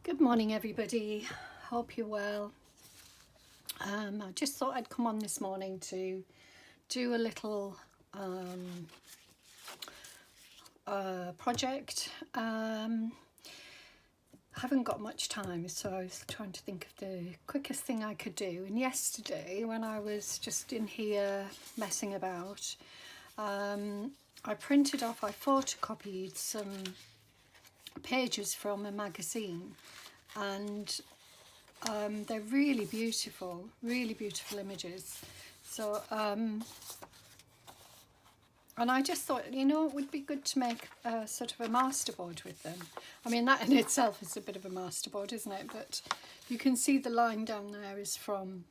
Good morning, everybody. Hope you're well. I just thought I'd come on this morning to do a little project. Haven't got much time, so I was trying to think of the quickest thing I could do. And yesterday, when I was just in here messing about, I photocopied some pages from a magazine, and they're really beautiful images. So and I just thought, you know, it would be good to make a sort of a masterboard with them. I mean, that in itself is a bit of a masterboard, isn't it? But you can see the line down there is from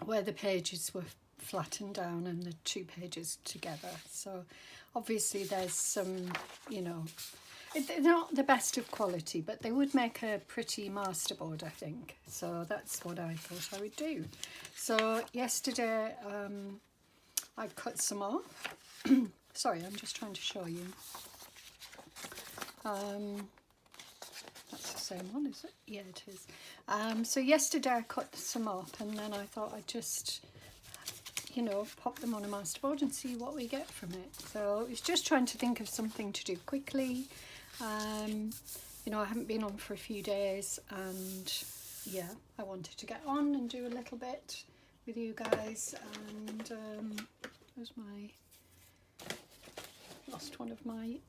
where the pages were flattened down and the two pages together. So obviously there's some, you know, they're not the best of quality, but they would make a pretty masterboard, I think. So that's what I thought I would do. So yesterday I cut some off. Sorry, I'm just trying to show you. That's the same one, is it? Yeah, it is. So yesterday I cut some up, and then I thought I'd just, you know, pop them on a masterboard and see what we get from it. So I was just trying to think of something to do quickly. You know, I haven't been on for a few days, and yeah, I wanted to get on and do a little bit with you guys. And there's my, lost one of my,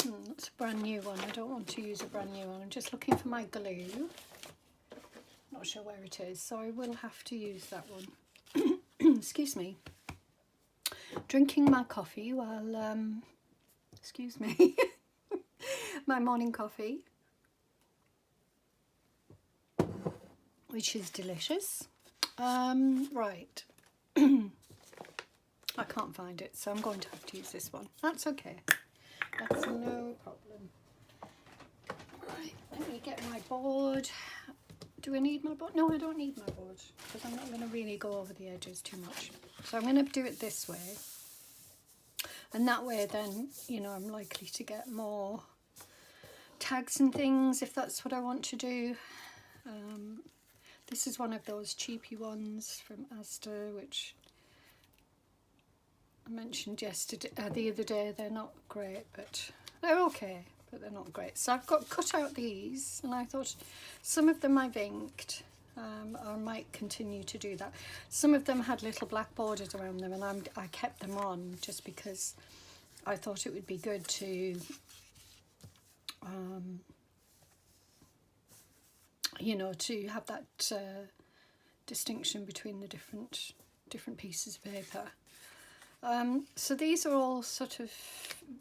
that's a brand new one. I don't want to use a brand new one. I'm just looking for my glue. Not sure where it is, so I will have to use that one. Excuse me. Drinking my coffee while, excuse me, my morning coffee, which is delicious. Right. I can't find it, so I'm going to have to use this one. That's okay. That's no problem. Right, let me get my board. Do I need my board? No, I don't need my board, because I'm not going to really go over the edges too much. So I'm going to do it this way. And that way then, you know, I'm likely to get more tags and things if that's what I want to do. This is one of those cheapy ones from Asda, which I mentioned yesterday, the other day. They're not great, but they're okay, but they're not great. So I've got cut out these, and I thought some of them I've inked. I might continue to do that. Some of them had little black borders around them, and I kept them on just because I thought it would be good to, you know, to have that distinction between the different pieces of paper. So these are all sort of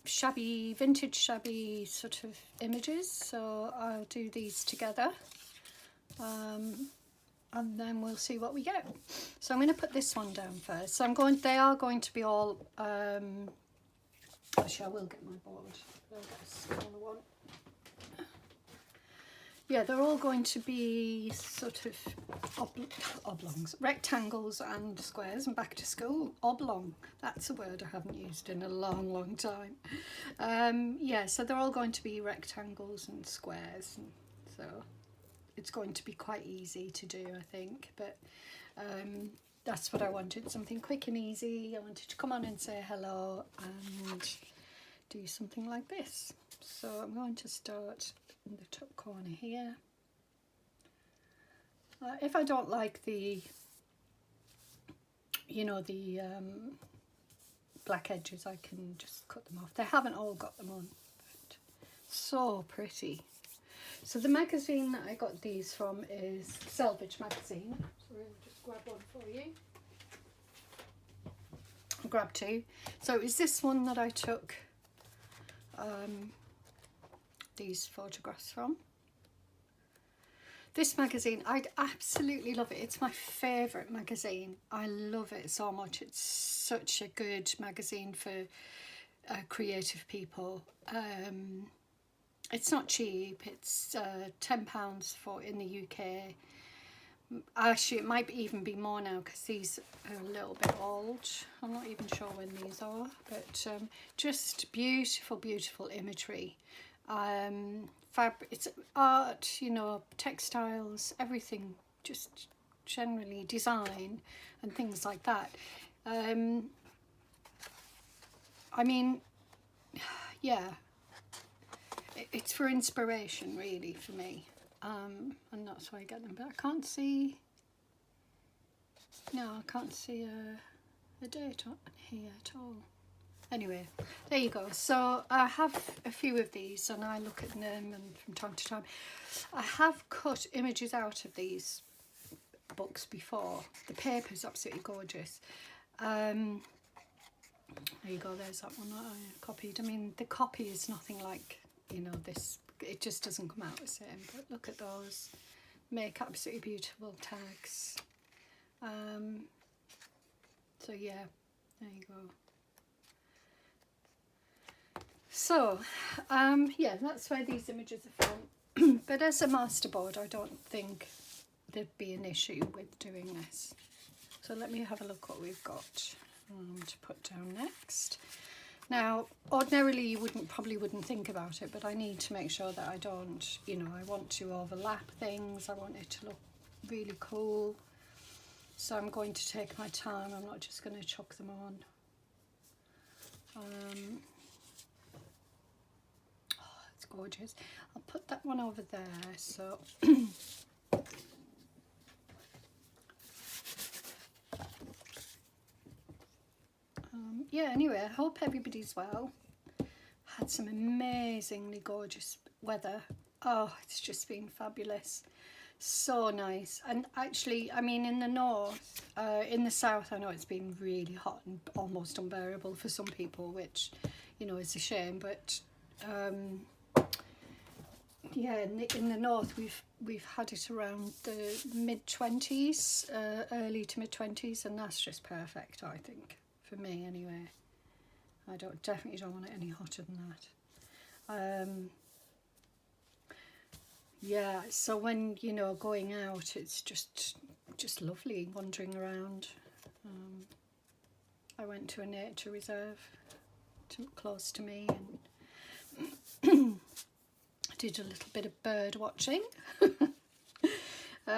shabby, vintage shabby sort of images. So I'll do these together. And then we'll see what we get. So I'm going to put this one down first. So they are going to be all, actually I will get my board. I'll get a smaller one. Yeah, they're all going to be sort of oblongs, rectangles and squares, and back to school. Oblong, that's a word I haven't used in a long time. Yeah, so they're all going to be rectangles and squares, and so it's going to be quite easy to do, I think. But that's what I wanted, something quick and easy. I wanted to come on and say hello and do something like this. So I'm going to start in the top corner here. If I don't like the, you know, the black edges, I can just cut them off. They haven't all got them on, but so pretty. So the magazine that I got these from is Selvage magazine. So I'll just grab one for you. I'll grab two. So it was this one that I took these photographs from. This magazine, I absolutely love it. It's my favourite magazine. I love it so much. It's such a good magazine for creative people. It's not cheap. It's £10 in the UK, Actually, it might even be more now because these are a little bit old. I'm not even sure when these are, but just beautiful, beautiful imagery. Fabric, it's art, you know, textiles, everything, just generally design and things like that. I mean, yeah, it's for inspiration really for me. And that's why I get them, but I can't see, no, I can't see a date on here at all. Anyway, there you go. So I have a few of these and I look at them, and from time to time I have cut images out of these books before. The paper's absolutely gorgeous. There you go, there's that one that I copied. I mean, the copy is nothing like, you know, this. It just doesn't come out the same, but look at those, make absolutely beautiful tags. So yeah, there you go. So yeah, that's where these images are from. But as a masterboard, I don't think there'd be an issue with doing this. So let me have a look what we've got to put down next. Now, ordinarily you probably wouldn't think about it, but I need to make sure that I don't, you know, I want to overlap things. I want it to look really cool. So I'm going to take my time. I'm not just going to chuck them on. Oh, it's gorgeous. I'll put that one over there. So yeah, anyway, I hope everybody's well. Had some amazingly gorgeous weather. Oh, it's just been fabulous. So nice. And actually, I mean, in the north, in the south, I know it's been really hot and almost unbearable for some people, which, you know, is a shame. But yeah, in the north, we've had it around the mid-20s, early to mid-20s, and that's just perfect, I think. For me anyway. I definitely don't want it any hotter than that. Yeah, so when, you know, going out, it's just lovely wandering around. I went to a nature reserve close to me and did a little bit of bird watching.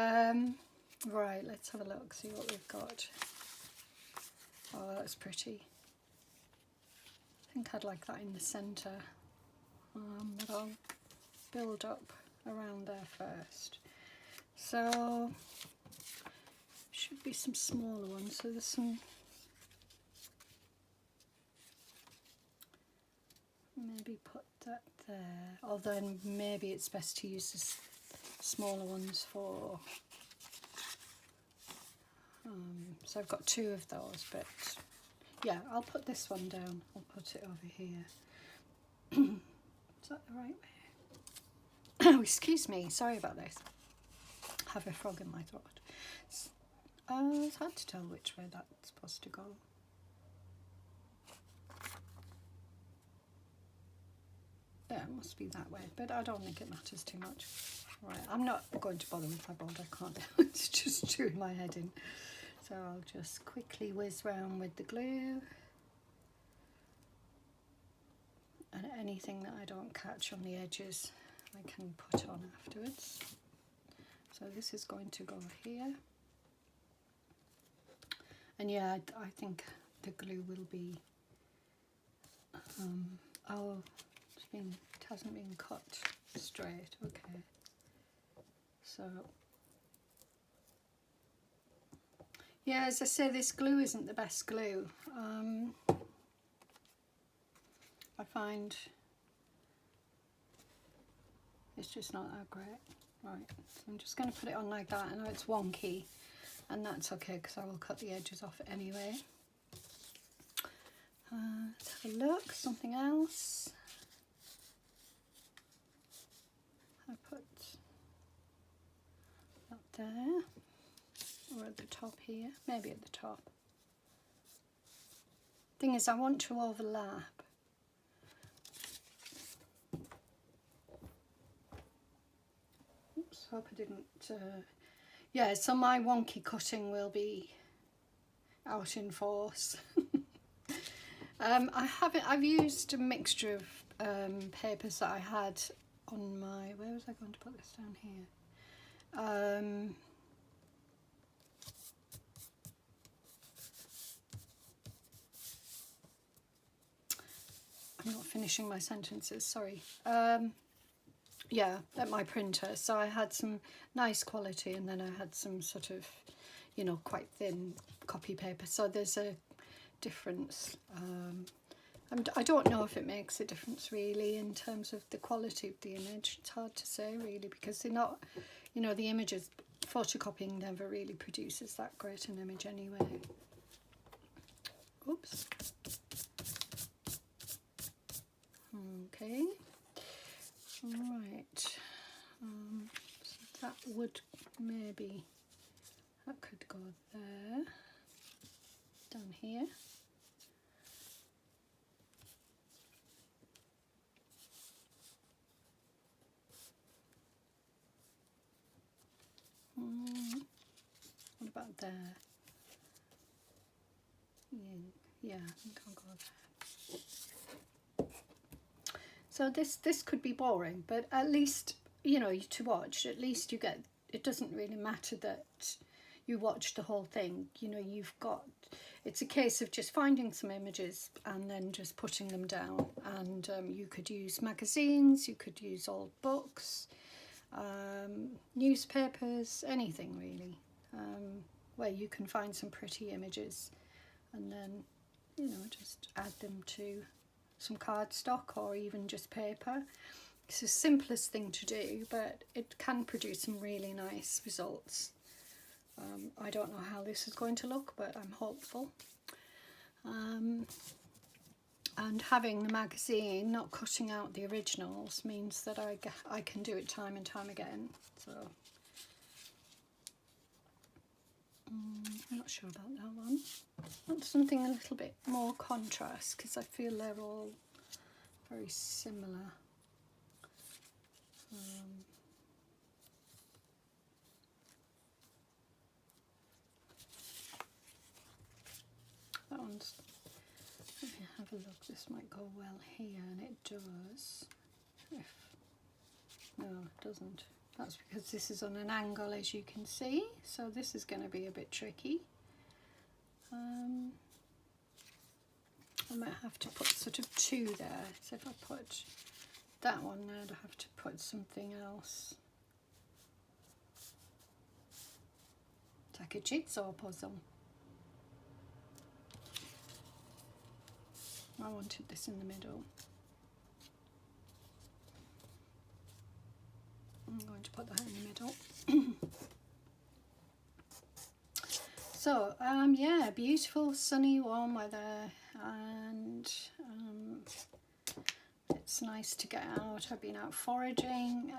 Right, let's have a look, see what we've got. Oh, that's pretty. I think I'd like that in the centre, but I'll build up around there first. So, should be some smaller ones, so there's some, maybe put that there, or then maybe it's best to use the smaller ones for, so I've got two of those, but yeah, I'll put this one down. I'll put it over here. Is that the right way? Oh, excuse me. Sorry about this. I have a frog in my throat. It's hard to tell which way that's supposed to go. Yeah, it must be that way, but I don't think it matters too much. Right, I'm not going to bother with my board. I can't. It's just doing my head in. So I'll just quickly whiz round with the glue. And anything that I don't catch on the edges, I can put on afterwards. So this is going to go here. And yeah, I think the glue will be, oh, it hasn't been cut straight, okay. So, yeah, as I say, this glue isn't the best glue. I find it's just not that great. Right, so I'm just going to put it on like that. I know it's wonky, and that's okay because I will cut the edges off anyway. Let's have a look, something else. I put that there, or at the top here, maybe at the top. Thing is, I want to overlap. Oops, hope I didn't yeah, so my wonky cutting will be out in force. I've used a mixture of papers that I had on my, where was I going to put this down here? I'm not finishing my sentences, sorry. Yeah, at my printer. So I had some nice quality, and then I had some sort of, you know, quite thin copy paper. So there's a difference. I don't know if it makes a difference really in terms of the quality of the image. It's hard to say really, because they're not, you know, the images, photocopying never really produces that great an image anyway. Oops. Okay. Right. So that would maybe, that could go there, down here. What about there? Yeah, I think I'll go there. So this could be boring, but at least, you know, to watch, at least you get, it doesn't really matter that you watch the whole thing. You know, you've got, it's a case of just finding some images and then just putting them down. And you could use magazines, you could use old books, newspapers, anything really, where you can find some pretty images, and then, you know, just add them to some cardstock or even just paper. It's the simplest thing to do, but it can produce some really nice results. I don't know how this is going to look, but I'm hopeful. And having the magazine, not cutting out the originals, means that I can do it time and time again. So I'm not sure about that one. I want something a little bit more contrast, because I feel they're all very similar. That one's, let me have a look, this might go well here, and it does. No, it doesn't. That's because this is on an angle, as you can see, so this is going to be a bit tricky. I might have to put sort of two there, so if I put that one there, I'd have to put something else. It's like a jigsaw puzzle. I wanted this in the middle. I'm going to put that in the middle. So, yeah, beautiful, sunny, warm weather, and it's nice to get out. I've been out foraging,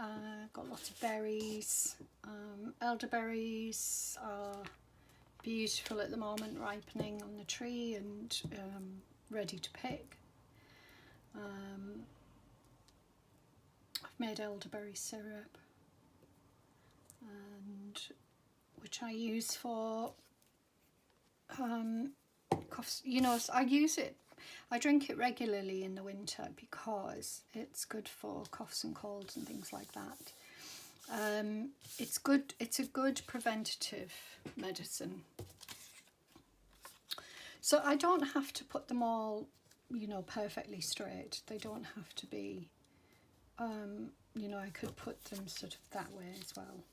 got lots of berries. Elderberries are beautiful at the moment, ripening on the tree and ready to pick. I've made elderberry syrup, and which I use for coughs. You know, I use it, I drink it regularly in the winter because it's good for coughs and colds and things like that. It's good. It's a good preventative medicine. So I don't have to put them all, you know, perfectly straight. They don't have to be, you know, I could put them sort of that way as well,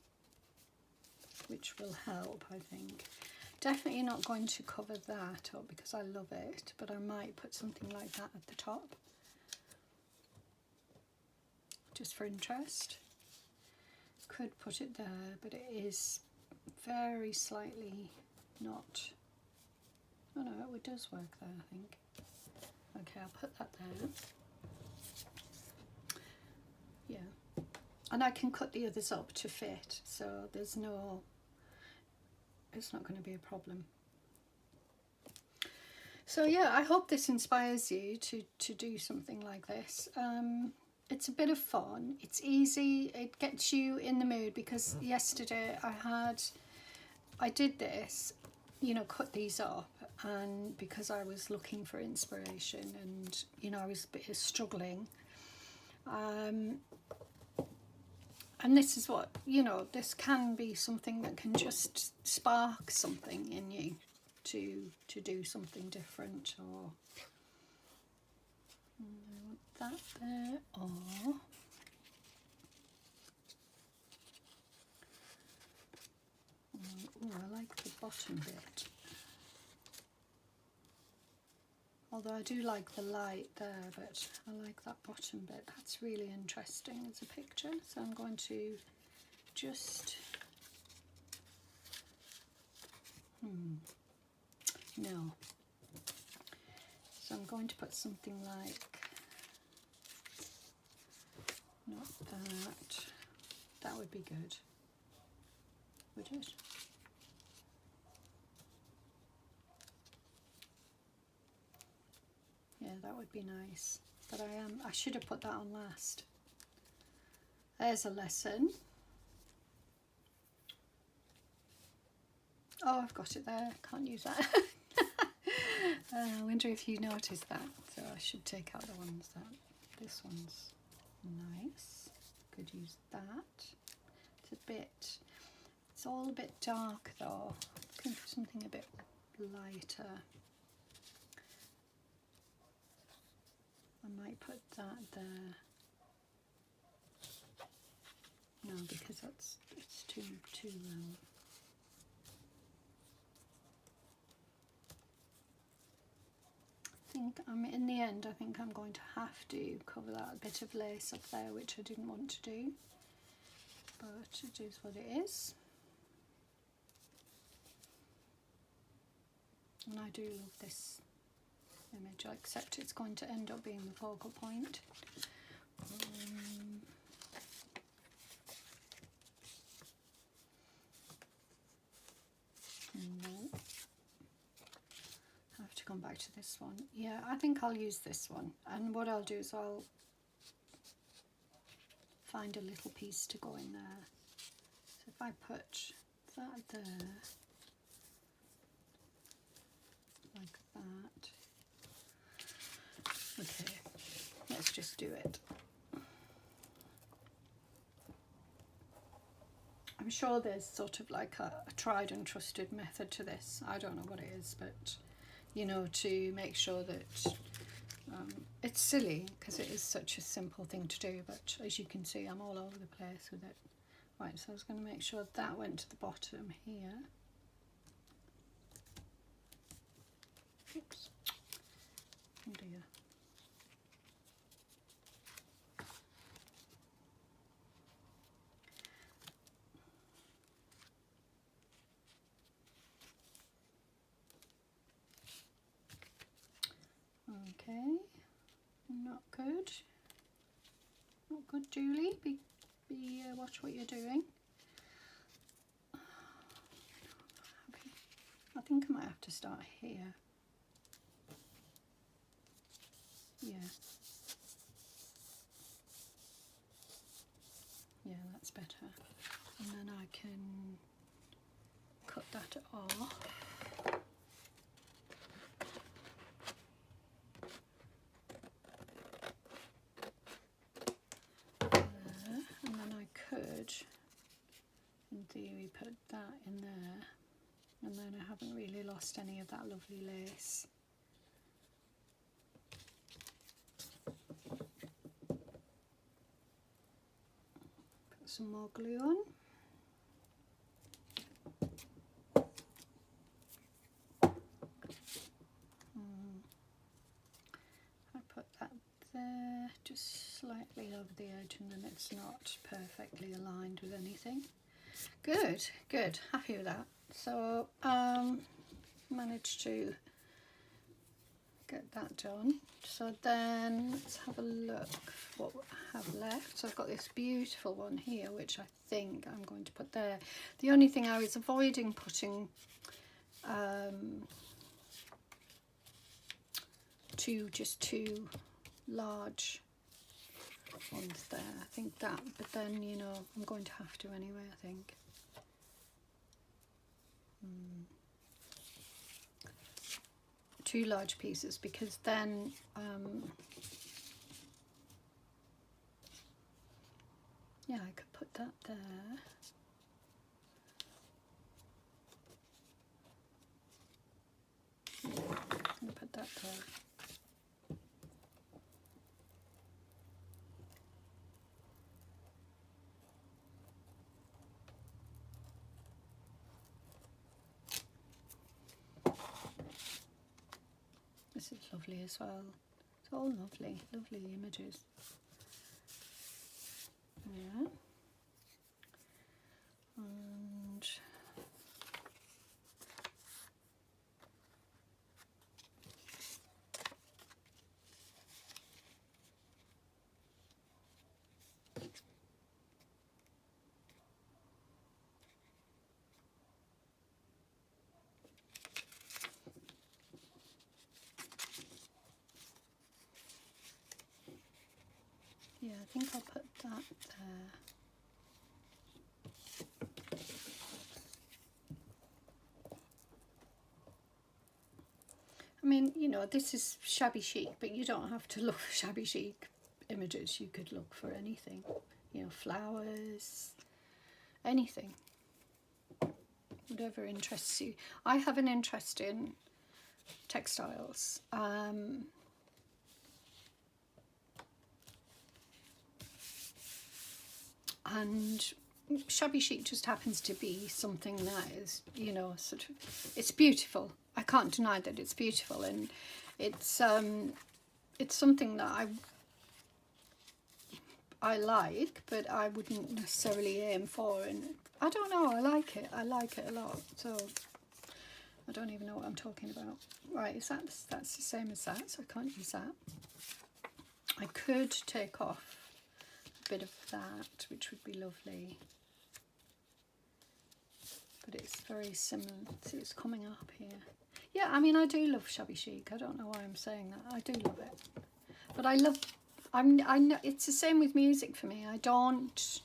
which will help, I think. Definitely not going to cover that up because I love it, but I might put something like that at the top, just for interest. Could put it there, but it is very slightly not. Oh no, it does work there, I think. Okay, I'll put that there. Yeah, and I can cut the others up to fit, so there's no, it's not going to be a problem. So yeah, I hope this inspires you to do something like this. It's a bit of fun, it's easy, it gets you in the mood, because yesterday I had I did this, you know, cut these up, and because I was looking for inspiration, and you know, I was a bit struggling, and this is what, you know, this can be something that can just spark something in you to do something different. Or I want that there. Or oh, I like the bottom bit. Although I do like the light there, but I like that bottom bit. That's really interesting as a picture. So I'm going to just, no. So I'm going to put something like, not that. That would be good. Would it? Yeah, that would be nice. But I should have put that on last. There's a lesson. Oh, I've got it there. Can't use that. I wonder if you noticed that. So I should take out the ones that, this one's nice. Could use that. It's a bit, it's all a bit dark though. Looking for something a bit lighter. I might put that there. No, because it's too I think in the end I think I'm going to have to cover that bit of lace up there, which I didn't want to do, but it is what it is. And I do love this image, except it's going to end up being the focal point. No. I have to come back to this one. Yeah, I think I'll use this one. And what I'll do is I'll find a little piece to go in there. So if I put that there, like that. Okay, let's just do it. I'm sure there's sort of like a tried and trusted method to this. I don't know what it is, but you know, to make sure that it's silly because it is such a simple thing to do, but as you can see I'm all over the place with it. Right, so I was going to make sure that went to the bottom here. Oops. Oh dear. Okay, not good. Not good, Julie. Watch what you're doing. I think I might have to start here. Yeah. Yeah, that's better. And then I can cut that off. And then I could, in theory, put that in there. And then I haven't really lost any of that lovely lace. Put some more glue on. I put that there, just slightly over the edge, and then it's not perfectly aligned with anything. Good, good, happy with that. So managed to get that done. So then let's have a look what I have left. So I've got this beautiful one here, which I think I'm going to put there. The only thing I was avoiding putting two large ones there. I think that, but then, you know, I'm going to have to anyway, I think. 2 large pieces, because then yeah, I could put that there. I'm going to put that there. This is lovely as well. It's all lovely, lovely images. Yeah. And yeah, I think I'll put that there. I mean, you know, this is shabby chic, but you don't have to look for shabby chic images. You could look for anything, you know, flowers, anything, whatever interests you. I have an interest in textiles. And shabby chic just happens to be something that is, you know, sort of, it's beautiful. I can't deny that it's beautiful, and it's something that I like, but I wouldn't necessarily aim for. And I don't know, I like it a lot. So I don't even know what I'm talking about. Right, that's the same as that, so I can't use that. I could take off a bit of that, which would be lovely, but it's very similar. See, it's coming up here. Yeah, I mean, I do love shabby chic. I don't know why I'm saying that. I do love it, but I know it's the same with music for me. I don't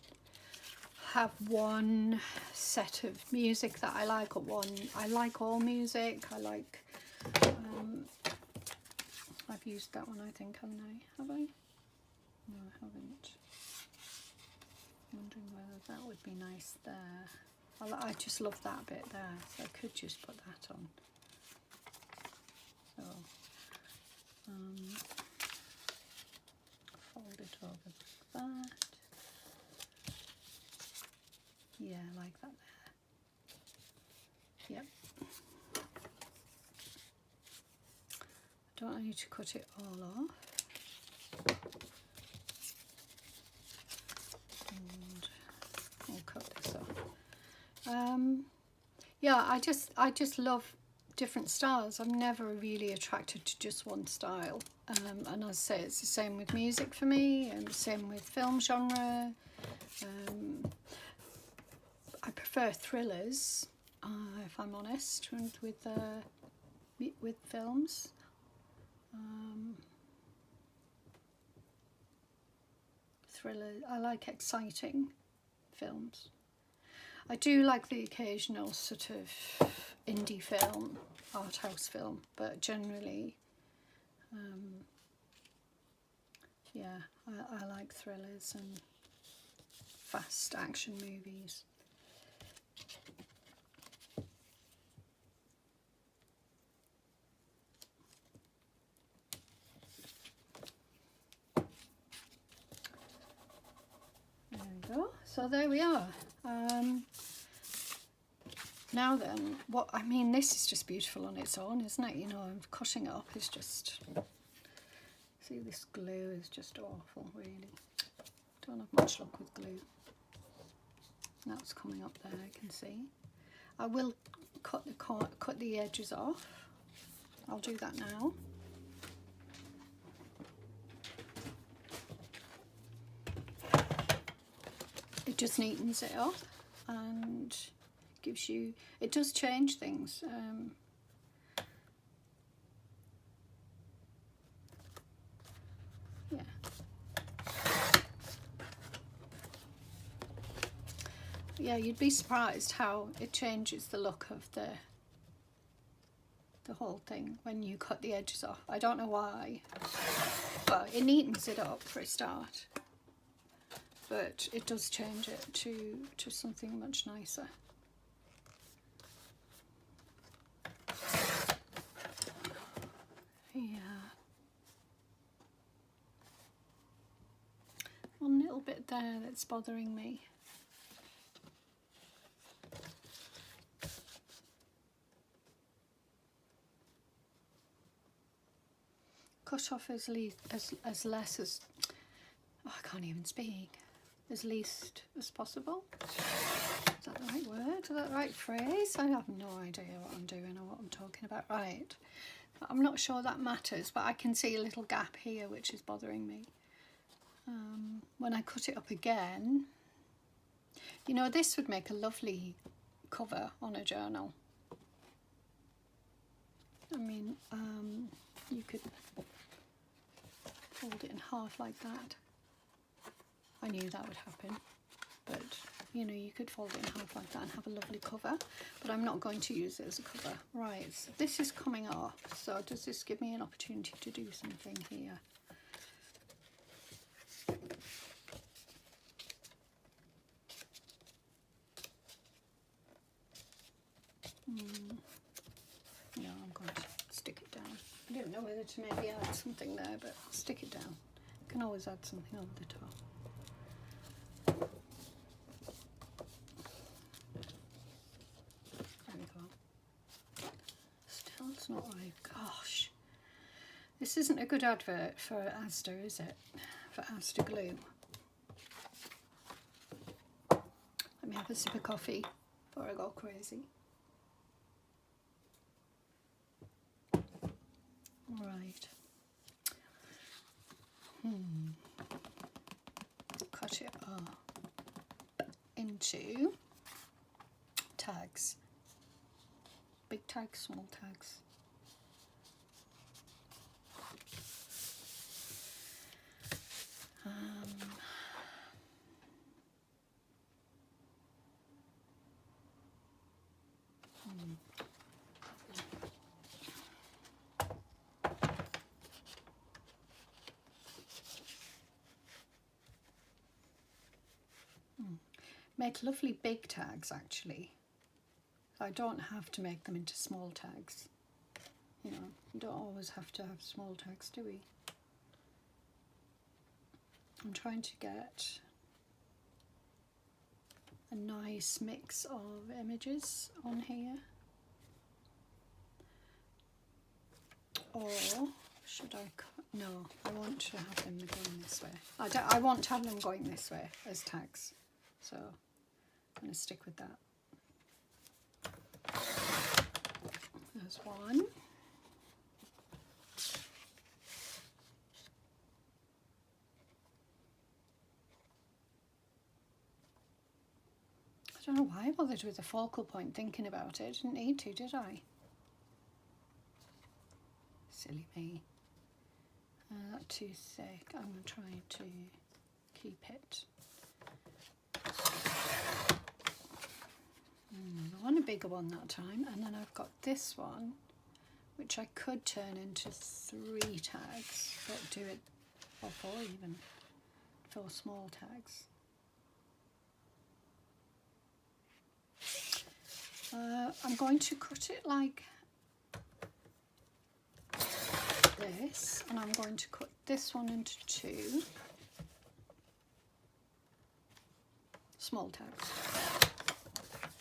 have one set of music that I like, or one. I like all music. I like. I've used that one, I think, haven't I? Have I? No, I haven't. I'm wondering whether that would be nice there. I just love that bit there, so I could just put that on. So, fold it over like that. Yeah, like that there. Yep. Don't need to cut it all off. And I'll cut this off. Yeah, I just love different styles. I'm never really attracted to just one style. And as I say, it's the same with music for me, and the same with film genre. I prefer thrillers, if I'm honest, with films. Thriller. I like exciting films. I do like the occasional sort of indie film, art house film, but generally, yeah, I like thrillers and fast action movies. There we go. So there we are. Now then, I mean, this is just beautiful on its own, isn't it? You know, cutting it up is just, see, this glue is just awful, really. Don't have much luck with glue. That's coming up there, I can see. I will cut the edges off. I'll do that now. It just neatens it up and gives you, it does change things. Yeah. yeah, you'd be surprised how it changes the look of the whole thing when you cut the edges off. I don't know why, but it neatens it up for a start, but it does change it to something much nicer. Yeah, one little bit there that's bothering me. Cut off as less as, oh, I can't even speak, as least as possible. Is that the right word? Is that the right phrase? I have no idea what I'm doing or what I'm talking about. Right. I'm not sure that matters, but I can see a little gap here which is bothering me. When I cut it up again, you know, this would make a lovely cover on a journal. I mean, you could fold it in half like that. I knew that would happen, but you know, you could fold it in half like that and have a lovely cover, but I'm not going to use it as a cover. Right, so this is coming off, so does this give me an opportunity to do something here? No, I'm going to stick it down. I don't know whether to maybe add something there, but I'll stick it down. I can always add something over the top. There we go. Still, it's not right. Gosh. This isn't a good advert for Asda, is it? For Asda glue. Let me have a sip of coffee before I go crazy. Right. Cut it up into tags. Big tags, small tags. Make lovely big tags actually. I don't have to make them into small tags. You know, you don't always have to have small tags, do we? I'm trying to get a nice mix of images on here. Or should I cut? No, I want to have them going this way. I want to have them going this way as tags. So I'm going to stick with that. There's one. I don't know why I bothered with the focal point thinking about it. I didn't need to, did I? Silly me. Not too thick. I'm trying to keep it. I want a bigger one that time, and then I've got this one which I could turn into 3 tags, but do it, or 4 even, 4 small tags. I'm going to cut it like this, and I'm going to cut this one into 2 small tags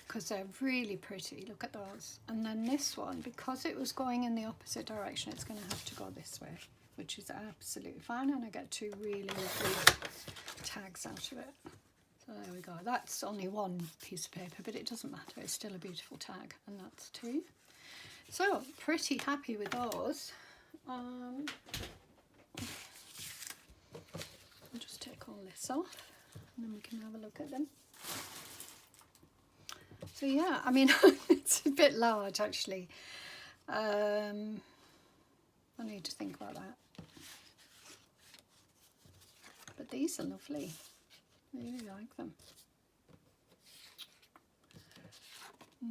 because they're really pretty. Look at those. And then this one, because it was going in the opposite direction, it's going to have to go this way, which is absolutely fine, and I get 2 really lovely tags out of it. So there we go. That's only one piece of paper, but it doesn't matter. It's still a beautiful tag, and that's 2. So pretty happy with those. I'll just take all this off, and then we can have a look at them. So yeah, I mean, it's a bit large actually. I need to think about that. But these are lovely. I really like them. I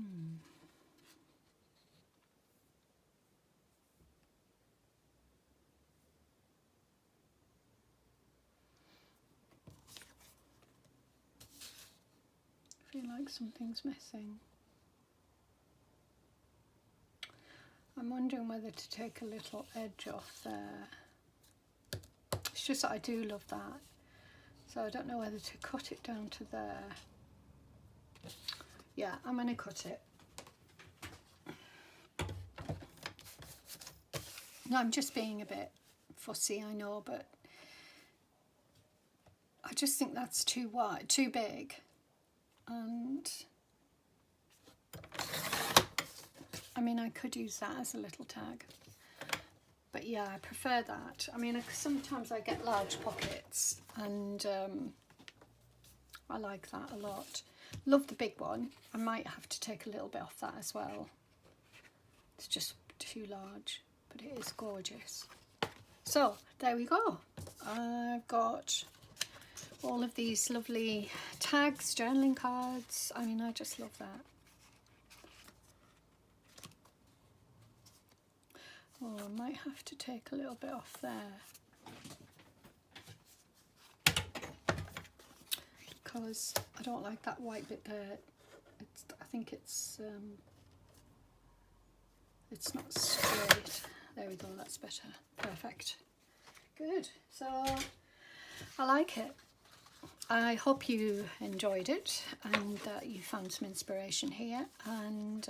feel like something's missing. I'm wondering whether to take a little edge off there. It's just that I do love that. So I don't know whether to cut it down to there. Yeah, I'm going to cut it. No, I'm just being a bit fussy, I know, but I just think that's too wide, too big. And I mean, I could use that as a little tag. But yeah, I prefer that. I mean, sometimes I get large pockets and I like that a lot. Love the big one. I might have to take a little bit off that as well. It's just too large, but it is gorgeous. So there we go. I've got all of these lovely tags, journaling cards. I mean, I just love that. Oh, I might have to take a little bit off there because I don't like that white bit there. I think it's not straight. There we go, that's better. Perfect. Good. So I like it. I hope you enjoyed it and that you found some inspiration here. And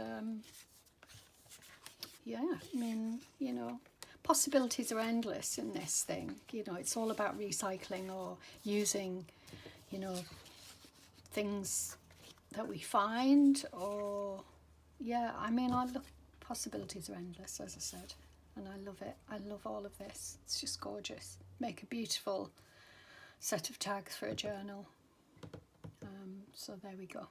yeah, I mean, you know, possibilities are endless in this thing. You know, it's all about recycling or using, you know, things that we find, or yeah, I mean, possibilities are endless, as I said, and I love it. I love all of this. It's just gorgeous. Make a beautiful set of tags for a journal. So there we go.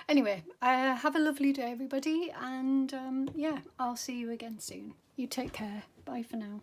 Anyway, have a lovely day, everybody, and yeah, I'll see you again soon. You take care. Bye for now.